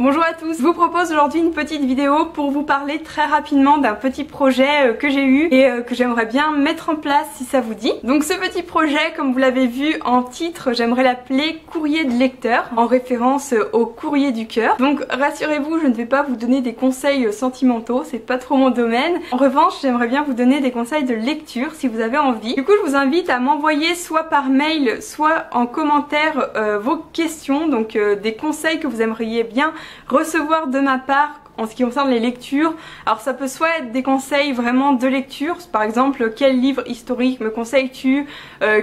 Bonjour à tous, je vous propose aujourd'hui une petite vidéo pour vous parler très rapidement d'un petit projet que j'ai eu et que j'aimerais bien mettre en place si ça vous dit. Donc ce petit projet, comme vous l'avez vu en titre, j'aimerais l'appeler courrier de lecteur, en référence au courrier du cœur. Donc rassurez-vous, je ne vais pas vous donner des conseils sentimentaux, c'est pas trop mon domaine. En revanche, j'aimerais bien vous donner des conseils de lecture si vous avez envie. Du coup, je vous invite à m'envoyer soit par mail, soit en commentaire vos questions, donc des conseils que vous aimeriez bien recevoir de ma part en ce qui concerne les lectures. Alors ça peut soit être des conseils vraiment de lecture, par exemple quel livre historique me conseilles-tu,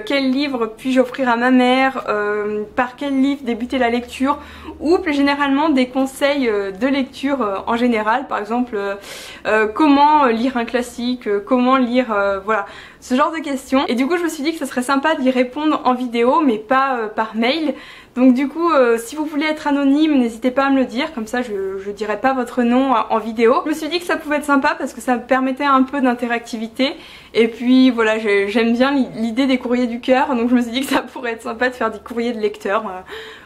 quel livre puis-je offrir à ma mère, par quel livre débuter la lecture, ou plus généralement des conseils de lecture en général, par exemple comment lire un classique, comment lire, voilà, ce genre de questions. Et du coup je me suis dit que ce serait sympa d'y répondre en vidéo mais pas par mail. Donc du coup si vous voulez être anonyme, n'hésitez pas à me le dire, comme ça je dirai pas votre nom en vidéo. Je me suis dit que ça pouvait être sympa parce que ça me permettait un peu d'interactivité. Et puis voilà, j'aime bien l'idée des courriers du cœur, donc je me suis dit que ça pourrait être sympa de faire des courriers de lecteurs.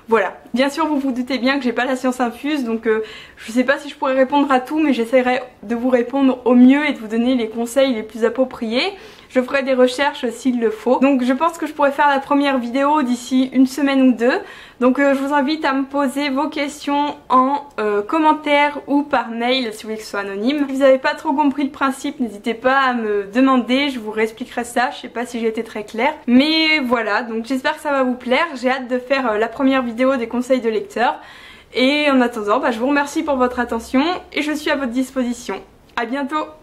Voilà. Bien sûr vous vous doutez bien que j'ai pas la science infuse, donc je sais pas si je pourrais répondre à tout, mais j'essaierai de vous répondre au mieux et de vous donner les conseils les plus appropriés. Je ferai des recherches s'il le faut. Donc je pense que je pourrais faire la première vidéo d'ici une semaine ou deux. Donc je vous invite à me poser vos questions en commentaire ou par mail si vous voulez que ce soit anonyme. Si vous n'avez pas trop compris le principe, n'hésitez pas à me demander, je vous réexpliquerai ça. Je sais pas si j'ai été très claire. Mais voilà, donc j'espère que ça va vous plaire. J'ai hâte de faire la première vidéo des conseils de lecteur. Et en attendant, je vous remercie pour votre attention et je suis à votre disposition. À bientôt!